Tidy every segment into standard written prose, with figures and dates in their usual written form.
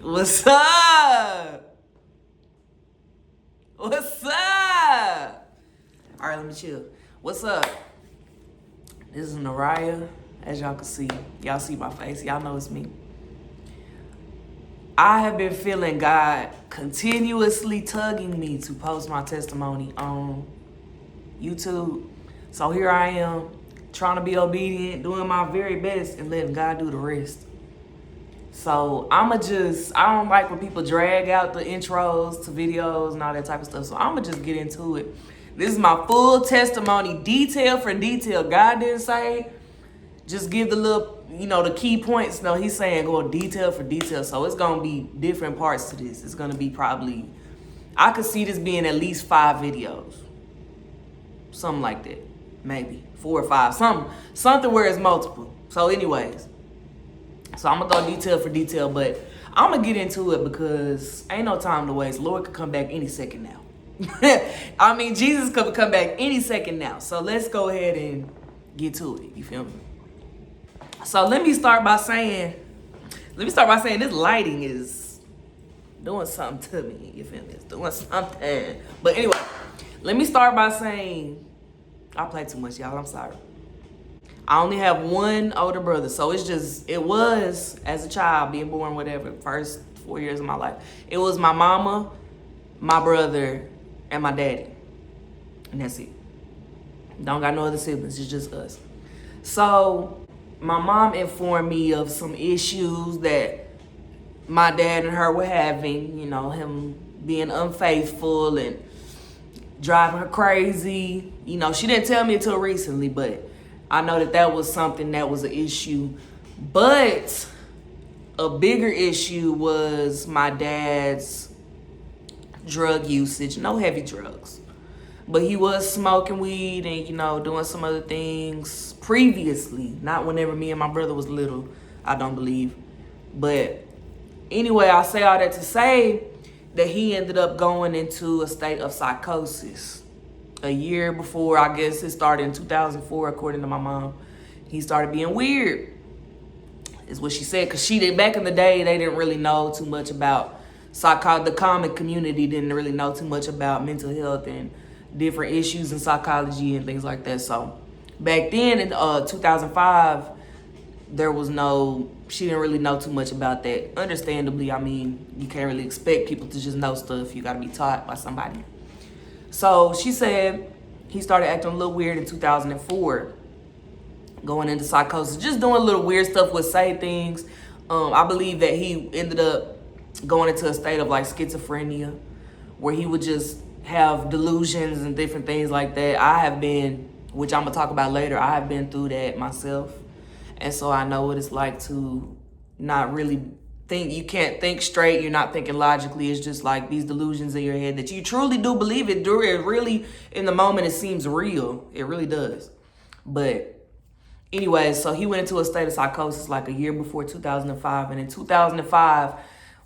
What's up? What's up? All right, let me chill. What's up? This is Naraya. As y'all can see, y'all see my face. Y'all know it's me. I have been feeling God continuously tugging me to post my testimony on YouTube. So here I am, trying to be obedient, doing my very best, and letting God do the rest. So I don't like when people drag out the intros to videos and all that type of stuff. So I'ma just get into it. This is my full testimony, detail for detail. God didn't say, just give the little, the key points. No, he's saying go detail for detail. So it's gonna be different parts to this. It's gonna be probably, I could see this being at least 5 videos. Something like that. Maybe 4 or 5, something where it's multiple. So anyways, so I'm gonna go detail for detail, but I'm gonna get into it because ain't no time to waste. Lord could come back any second now. I mean, Jesus could come back any second now. So let's go ahead and get to it. You feel me? So let me start by saying this lighting is doing something to me. You feel me? It's doing something. But anyway, let me start by saying I play too much, y'all. I'm sorry. I only have one older brother, so it was, as a child, being born, whatever, first 4 years of my life. It was my mama, my brother, and my daddy. And that's it. Don't got no other siblings, it's just us. So my mom informed me of some issues that my dad and her were having, him being unfaithful and driving her crazy. She didn't tell me until recently, but I know that was something that was an issue. But a bigger issue was my dad's drug usage. No heavy drugs. But he was smoking weed and, doing some other things previously. Not whenever me and my brother was little, I don't believe. But anyway, I say all that to say that he ended up going into a state of psychosis. A year before, I guess it started in 2004, according to my mom. He started being weird, is what she said. Because back in the day, they didn't really know too much about the common community didn't really know too much about mental health and different issues in psychology and things like that. So back then in 2005, she didn't really know too much about that. Understandably, I mean, you can't really expect people to just know stuff. You got to be taught by somebody. So she said he started acting a little weird in 2004, going into psychosis, just doing little weird stuff, would say things. I believe that he ended up going into a state of like schizophrenia, where he would just have delusions and different things like that. I have been, which I'm gonna talk about later, I have been through that myself. And so I know what it's like to not really think, you can't think straight, you're not thinking logically. It's just like these delusions in your head that you truly do believe it. It really, in the moment, it seems real. It really does. But anyway, so he went into a state of psychosis like a year before 2005. And in 2005,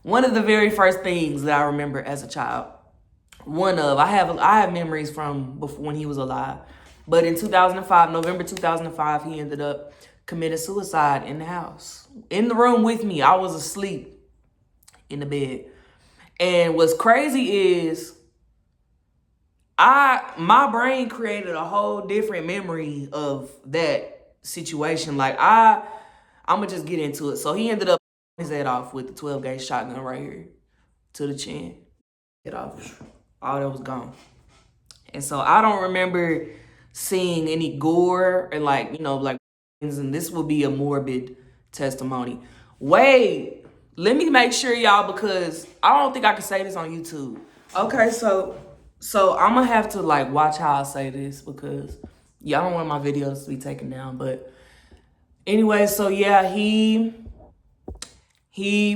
one of the very first things that I remember as a child, I have memories from before when he was alive. But in 2005, November 2005, he ended up committing suicide in the house. In the room with me. I was asleep in the bed. And what's crazy is my brain created a whole different memory of that situation. Like I'm gonna just get into it. So he ended up his head off with the 12-gauge shotgun right here to the chin. Head off. All that was gone. And so I don't remember seeing any gore and and this will be a morbid testimony. Wait, let me make sure, y'all, because I don't think I can say this on YouTube. Okay, so I'm gonna have to watch how I say this because I don't want my videos to be taken down. But anyway, so yeah, he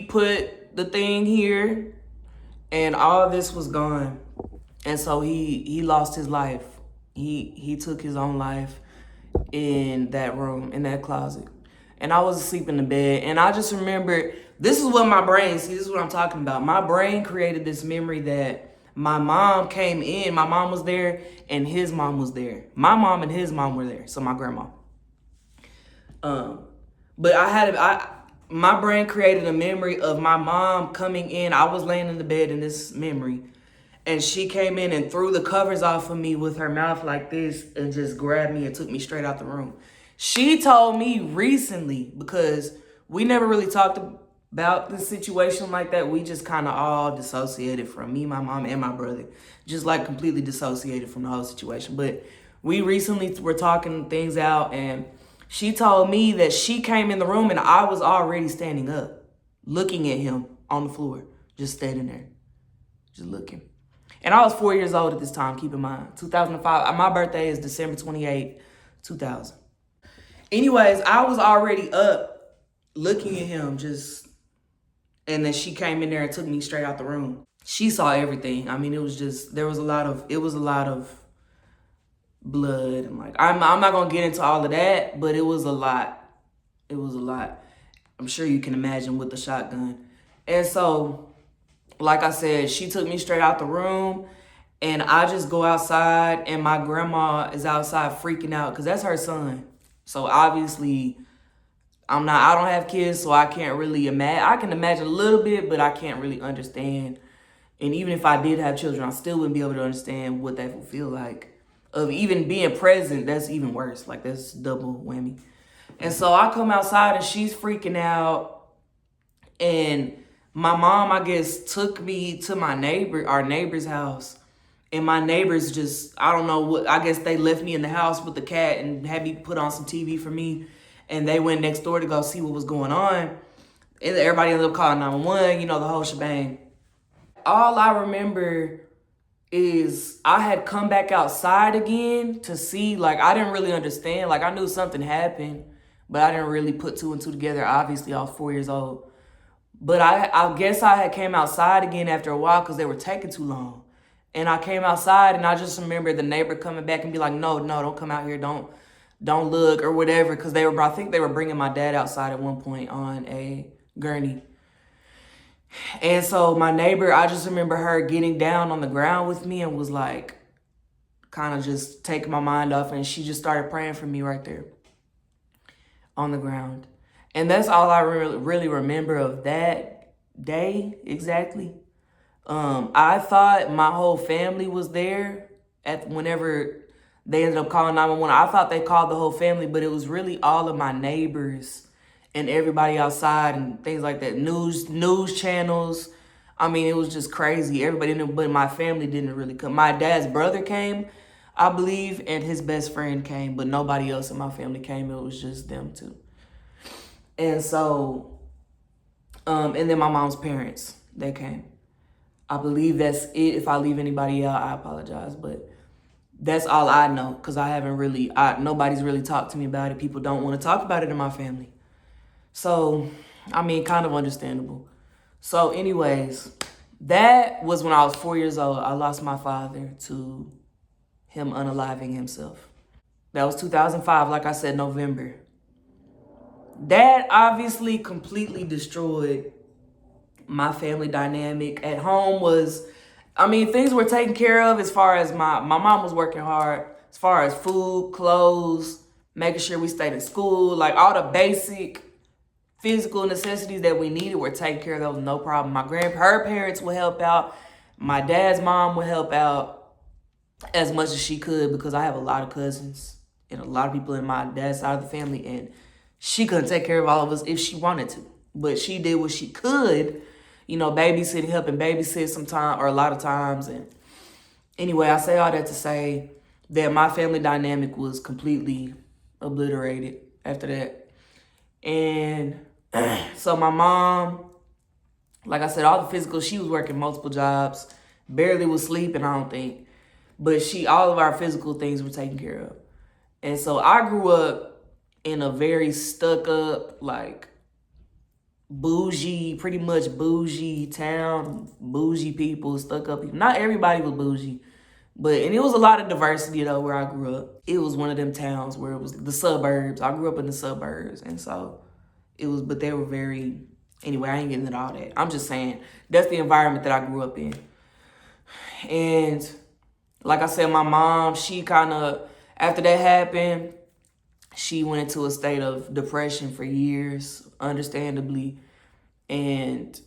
put the thing here and all this was gone. And so he lost his life. He took his own life in that room, in that closet. And I was asleep in the bed. And I just remember, this is what my brain, this is what I'm talking about. My brain created this memory that my mom came in, my mom was there, and his mom was there. My mom and his mom were there, so my grandma. But My brain created a memory of my mom coming in. I was laying in the bed in this memory, and she came in and threw the covers off of me with her mouth like this and just grabbed me and took me straight out the room. She told me recently, because we never really talked about the situation like that. We just kind of all dissociated from me, my mom, and my brother. Just like completely dissociated from the whole situation. But we recently were talking things out, and she told me that she came in the room and I was already standing up, looking at him on the floor, just standing there, just looking. And I was 4 years old at this time, keep in mind. 2005, my birthday is December 28, 2000. Anyways, I was already up, looking at him, just, and then she came in there and took me straight out the room. She saw everything. I mean, it was a lot of blood. And like, I'm not gonna get into all of that, but it was a lot. It was a lot. I'm sure you can imagine with the shotgun. And so, like I said, she took me straight out the room, and I just go outside, and my grandma is outside freaking out because that's her son. So obviously, I don't have kids, so I can't really imagine. I can imagine a little bit, but I can't really understand. And even if I did have children, I still wouldn't be able to understand what that would feel like. Of even being present, that's even worse. Like, that's double whammy. And so I come outside and she's freaking out. And my mom, I guess, took me to our neighbor's house. And my neighbors just, I don't know what, I guess they left me in the house with the cat and had me put on some TV for me. And they went next door to go see what was going on. And everybody ended up calling 911, the whole shebang. All I remember is I had come back outside again to see, like, I didn't really understand. Like, I knew something happened, but I didn't really put two and two together. Obviously, I was 4 years old. But I guess I had came outside again after a while because they were taking too long. And I came outside, and I just remember the neighbor coming back and be like, no, don't come out here. Don't look or whatever. Because I think they were bringing my dad outside at one point on a gurney. And so my neighbor, I just remember her getting down on the ground with me and was like, kind of just taking my mind off. And she just started praying for me right there on the ground. And that's all I really remember of that day exactly. I thought my whole family was there whenever they ended up calling 911. I thought they called the whole family, but it was really all of my neighbors and everybody outside and things like that. News channels. I mean, it was just crazy. Everybody knew, but my family didn't really come. My dad's brother came, I believe, and his best friend came, but nobody else in my family came. It was just them two. And so, and then my mom's parents, they came. I believe that's it. If I leave anybody out, I apologize, but that's all I know, because nobody's really talked to me about it. People don't want to talk about it in my family. So, I mean, kind of understandable. So anyways, that was when I was 4 years old. I lost my father to him unaliving himself. That was 2005, like I said, November. That obviously completely destroyed my family dynamic. At home things were taken care of as far as my mom was working hard, as far as food, clothes, making sure we stayed in school, like all the basic physical necessities that we needed were taken care of. That was no problem. Her parents would help out. My dad's mom would help out as much as she could, because I have a lot of cousins and a lot of people in my dad's side of the family, and she couldn't take care of all of us if she wanted to. But she did what she could, babysitting, helping babysit sometimes, or a lot of times. And anyway, I say all that to say that my family dynamic was completely obliterated after that. And so my mom, like I said, all the physical, she was working multiple jobs, barely was sleeping, I don't think. But all of our physical things were taken care of. And so I grew up in a very stuck up, like, bougie, pretty much bougie town, bougie people, stuck up people. Not everybody was bougie, and it was a lot of diversity though where I grew up. It was one of them towns where it was the suburbs. I grew up in the suburbs, and so but they were very, anyway, I ain't getting into all that. I'm just saying, that's the environment that I grew up in. And like I said, my mom, she kind of, after that happened, She went into a state of depression for years, understandably. And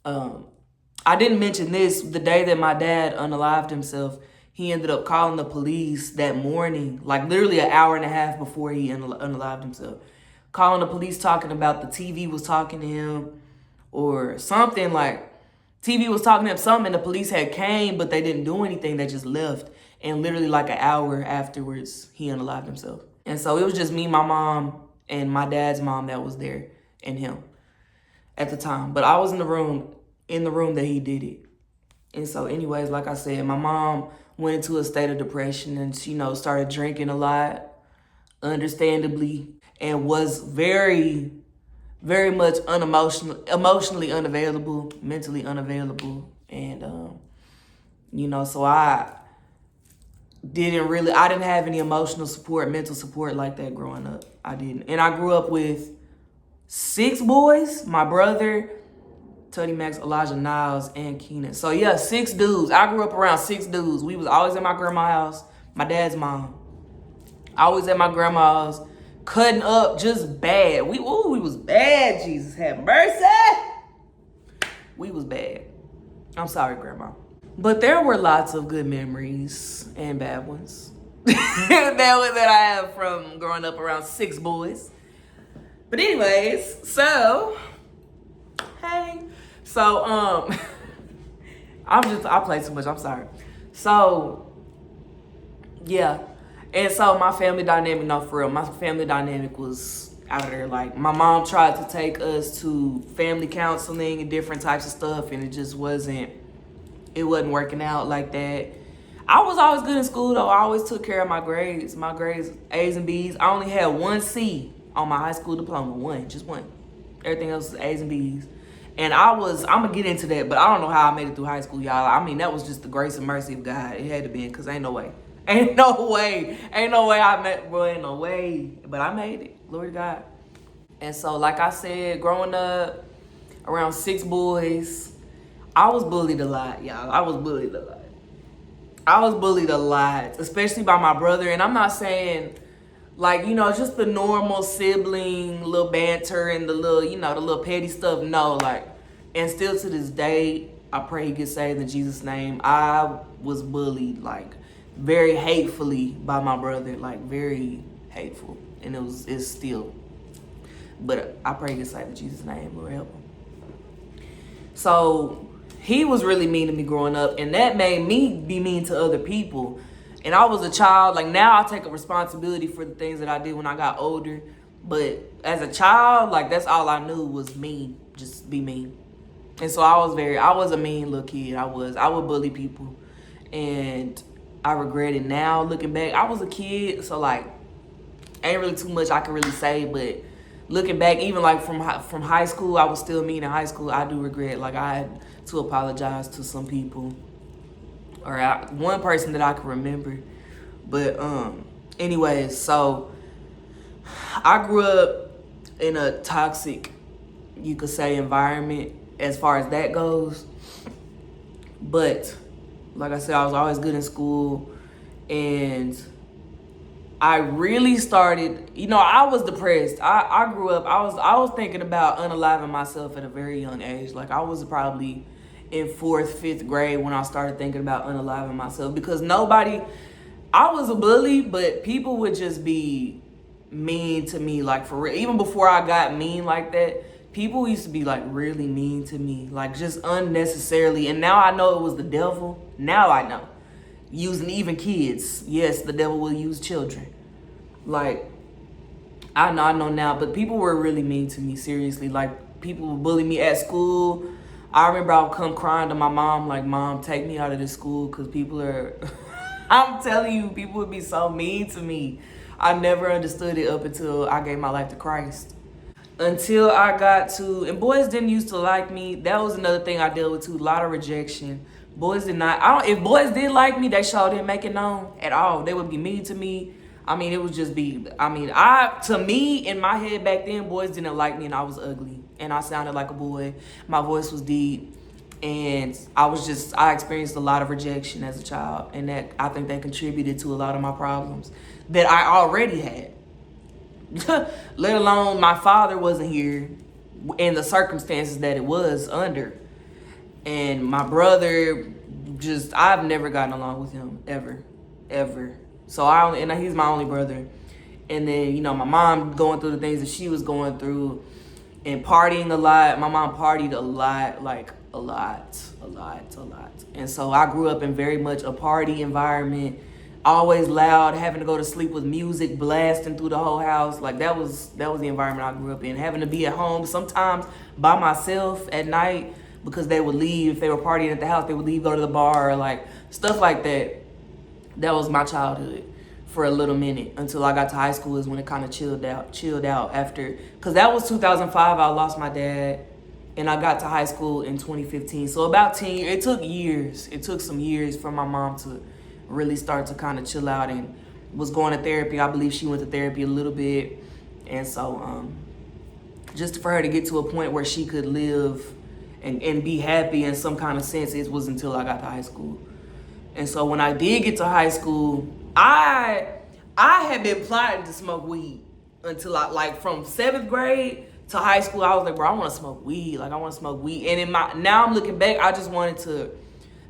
I didn't mention this. The day that my dad unalived himself, he ended up calling the police that morning, like literally an hour and a half before he unalived himself. Calling the police, talking about the TV was talking to him or something, like TV was talking to him, something, and the police had came, but they didn't do anything. They just left. And literally like an hour afterwards, he unalived himself. And so it was just me, my mom, and my dad's mom that was there, and him at the time. But I was in the room that he did it. And so anyways, like I said, my mom went into a state of depression and she, started drinking a lot, understandably, and was very, very much emotionally unavailable, mentally unavailable. And, so I didn't have any emotional support, mental support like that growing up. I didn't. And I grew up with 6 boys, my brother, Tuddy Max, Elijah Niles, and Keenan. So yeah, 6 dudes. I grew up around 6 dudes. We was always at my grandma's house, my dad's mom. Always at my grandma's, cutting up just bad. We was bad, Jesus have mercy. We was bad. I'm sorry, Grandma. But there were lots of good memories and bad ones that I have from growing up around 6 boys. But anyways, so, hey. So, I play too much, I'm sorry. So, yeah. And so my family dynamic, no, for real, my family dynamic was out of there. Like, my mom tried to take us to family counseling and different types of stuff, and it just wasn't working out like that. I was always good in school, though. I always took care of my grades. My grades, A's and B's. I only had 1 C on my high school diploma, just one. Everything else was A's and B's. And I'm going to get into that, but I don't know how I made it through high school, y'all. I mean, that was just the grace and mercy of God. It had to be, because ain't no way. Ain't no way ain't no way. But I made it, glory to God. And so, like I said, growing up around 6 boys, I was bullied a lot, y'all. I was bullied a lot, especially by my brother. And I'm not saying, like, just the normal sibling, little banter and the little, the little petty stuff. No, like, and still to this day, I pray he gets saved in Jesus' name. I was bullied, like, very hatefully by my brother, like, very hateful. And it's still. But I pray he gets saved in Jesus' name. Lord help him. So he was really mean to me growing up, and that made me be mean to other people. And I was a child. Like, now I take a responsibility for the things that I did when I got older. But as a child, like, that's all I knew was mean. Just be mean. And so I was a mean little kid. I would bully people. And I regret it now looking back. I was a kid, so, like, ain't really too much I can really say. But looking back, even, like, from high school, I was still mean in high school. I do regret, like, I had to apologize to some people. Or one person that I can remember. But anyways, so I grew up in a toxic, you could say, environment as far as that goes. But like I said, I was always good in school, and I really started, I was depressed. I grew up, I was thinking about unaliving myself at a very young age. Like, I was probably in 4th, 5th grade when I started thinking about unaliving myself, because I was a bully, but people would just be mean to me, like, for real. Even before I got mean like that, people used to be, like, really mean to me, like, just unnecessarily. And now I know it was the devil. Now I know. Using even kids. Yes, the devil will use children. Like, I know now, but people were really mean to me, seriously. Like, people would bully me at school. I remember I would come crying to my mom, like, Mom, take me out of this school, because people are, I'm telling you, people would be so mean to me. I never understood it up until I gave my life to Christ. Until I got to, and boys didn't used to like me. That was another thing I dealt with too, a lot of rejection. Boys did not, if boys did like me, they sure didn't make it known at all. They would be mean to me. I mean, it would just be, to me, in my head back then, boys didn't like me and I was ugly. And I sounded like a boy. My voice was deep. And I experienced a lot of rejection as a child, and that I think that contributed to a lot of my problems that I already had. Let alone my father wasn't here in the circumstances that it was under. And my brother, I've never gotten along with him, ever. So he's my only brother. And then, my mom going through the things that she was going through and partying a lot. My mom partied a lot, like a lot. And so I grew up in very much a party environment, always loud, having to go to sleep with music blasting through the whole house. Like that was the environment I grew up in. Having to be at home sometimes by myself at night because they would leave. If they were partying at the house, they would leave, go to the bar, like stuff like that. That was my childhood for a little minute until I got to high school is when it kind of chilled out after. Because that was 2005, I lost my dad. And I got to high school in 2015. So about 10 years, it took years. It took some years for my mom to really start to kind of chill out and was going to therapy. I believe she went to therapy a little bit. And so just for her to get to a point where she could live and be happy in some kind of sense, it was until I got to high school. And so when I did get to high school, I had been plotting to smoke weed until from 7th grade to high school, I was like, bro, I want to smoke weed. Like, I want to smoke weed. And now I'm looking back, I just wanted to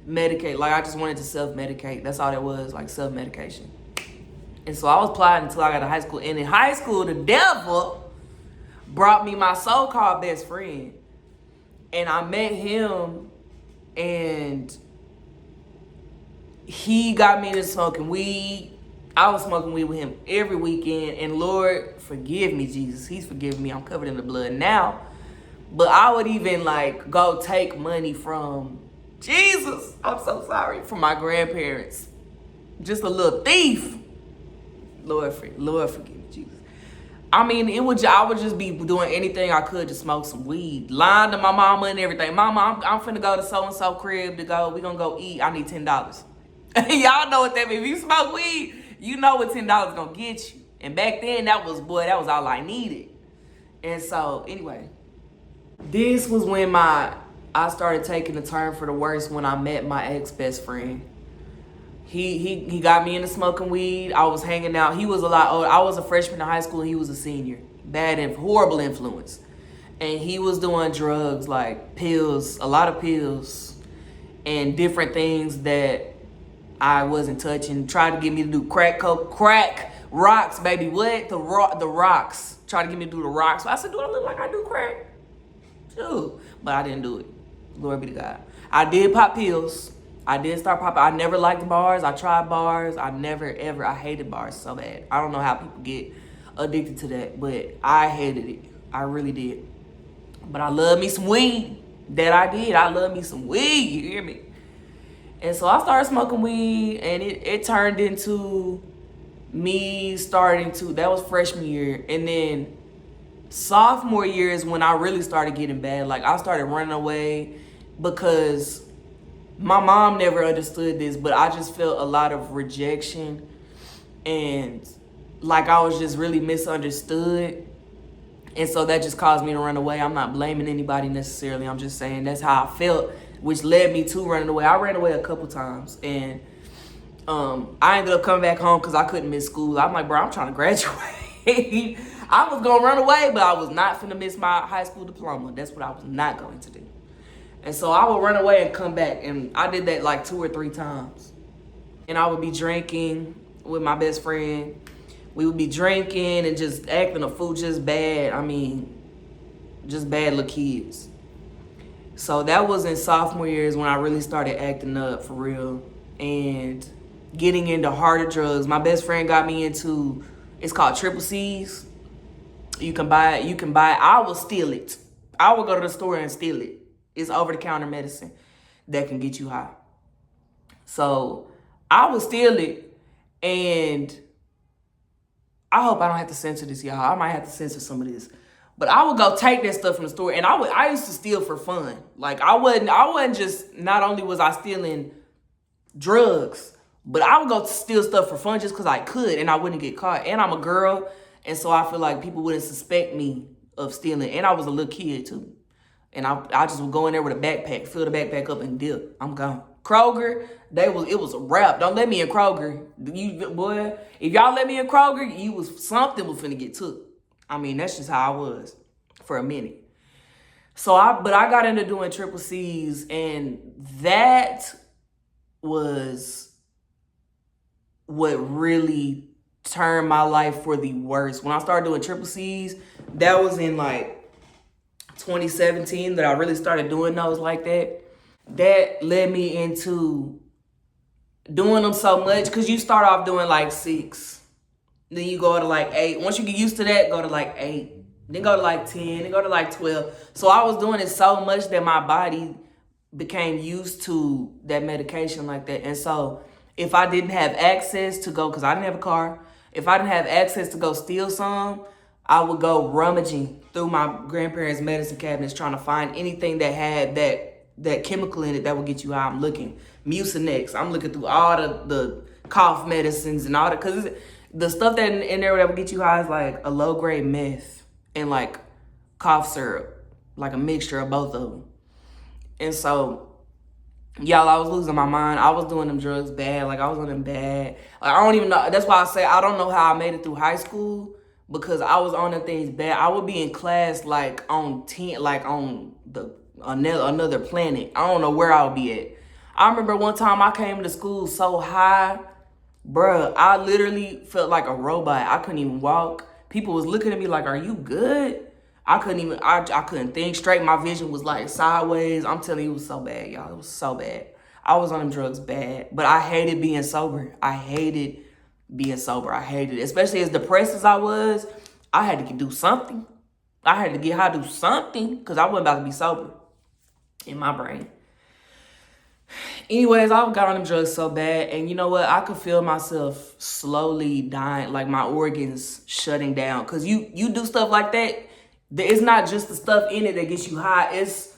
medicate. Like, I just wanted to self-medicate. That's all that was, like self-medication. And so I was plotting until I got to high school. And in high school, the devil brought me my so-called best friend. And I met him, and he got me into smoking weed. I was smoking weed with him every weekend, and Lord, forgive me, Jesus. He's forgiven me. I'm covered in the blood now. But I would even go take money from Jesus. I'm so sorry. From my grandparents. Just a little thief. Lord forgive me, Jesus. I mean, I would just be doing anything I could to smoke some weed. Lying to my mama and everything. Mama, I'm finna go to so-and-so crib to go. We gonna go eat. I need $10. Y'all know what that means. If you smoke weed, you know what $10 gonna get you. And back then, that was all I needed. And so, anyway, this was when I started taking a turn for the worse when I met my ex-best friend. He got me into smoking weed. I was hanging out. He was a lot older. I was a freshman in high school, and he was a senior. Bad and horrible influence. And he was doing drugs, like pills, a lot of pills, and different things that I wasn't touching. Tried to get me to do crack rocks, baby. What? The rocks. Tried to get me to do the rocks. So I said, do I look like I do crack? Dude. But I didn't do it. Glory be to God. I did pop pills. I did start popping. I never liked bars. I tried bars. I hated bars so bad. I don't know how people get addicted to that, but I hated it. I really did. But I love me some weed. That I did. I love me some weed. You hear me? And so I started smoking weed, and it turned into me that was freshman year. And then sophomore year is when I really started getting bad. Like, I started running away because my mom never understood this, but I just felt a lot of rejection. And like I was just really misunderstood. And so that just caused me to run away. I'm not blaming anybody necessarily. I'm just saying that's how I felt, which led me to running away. I ran away a couple times, and I ended up coming back home because I couldn't miss school. I'm like, bro, I'm trying to graduate. I was going to run away, but I was not finna miss my high school diploma. That's what I was not going to do. And so I would run away and come back, and I did that like 2 or 3 times. And I would be drinking with my best friend. We would be drinking and just acting a fool, just bad. I mean, just bad little kids. So that was in sophomore years when I really started acting up for real and getting into harder drugs. My best friend got me into, it's called Triple C's. You can buy it. I will steal it. I will go to the store and steal it. It's over-the-counter medicine that can get you high. So I would steal it, and I hope I don't have to censor this, y'all. I might have to censor some of this. But I would go take that stuff from the store, and I used to steal for fun. Like, I wasn't just, not only was I stealing drugs, but I would go steal stuff for fun just because I could, and I wouldn't get caught. And I'm a girl, and so I feel like people wouldn't suspect me of stealing. And I was a little kid, too. And I just would go in there with a backpack, fill the backpack up and dip. I'm gone. Kroger, it was a wrap. Don't let me in Kroger. Boy, if y'all let me in Kroger, something was finna get took. I mean, that's just how I was for a minute. But I got into doing triple C's, and that was what really turned my life for the worst. When I started doing triple C's, that was in like 2017 that I really started doing those like that. That led me into doing them so much, because you start off doing like 6, then you go to like 8. Once you get used to that, go to like 8, then go to like 10, then go to like 12. So I was doing it so much that my body became used to that medication like that. And so if I didn't have access to go, because I didn't have a car, if I didn't have access to go steal some, I would go rummaging through my grandparents' medicine cabinets trying to find anything that had that chemical in it that would get you high. I'm looking. Mucinex. I'm looking through all the cough medicines and all that. Because the stuff that in there that would get you high is like a low-grade meth and like cough syrup. Like a mixture of both of them. And so, y'all, I was losing my mind. I was doing them drugs bad. Like, I was on them bad. Like, I don't even know. That's why I say I don't know how I made it through high school, because I was on them things bad. I would be in class like on 10, like on another planet. I don't know where I would be at. I remember one time I came to school so high, bruh, I literally felt like a robot. I couldn't even walk. People was looking at me like, are you good? I couldn't think straight. My vision was like sideways. I'm telling you, it was so bad, y'all. It was so bad. I was on them drugs bad, but I hated being sober. I hated it, especially as depressed as I was. I had to do something. I had to get high, do something, because I wasn't about to be sober in my brain. Anyways, I got on them drugs so bad, and you know what? I could feel myself slowly dying, like my organs shutting down. Because you do stuff like that, it's not just the stuff in it that gets you high. It's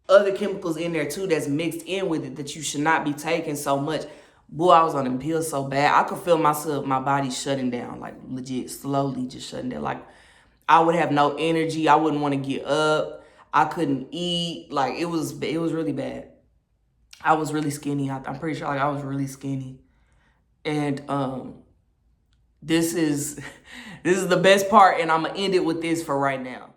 other chemicals in there too that's mixed in with it that you should not be taking so much. Boy, I was on them pills so bad. I could feel my body shutting down, like legit, slowly just shutting down. Like I would have no energy. I wouldn't want to get up. I couldn't eat. Like it was really bad. I was really skinny. I'm pretty sure like I was really skinny. And this is the best part, and I'm gonna end it with this for right now.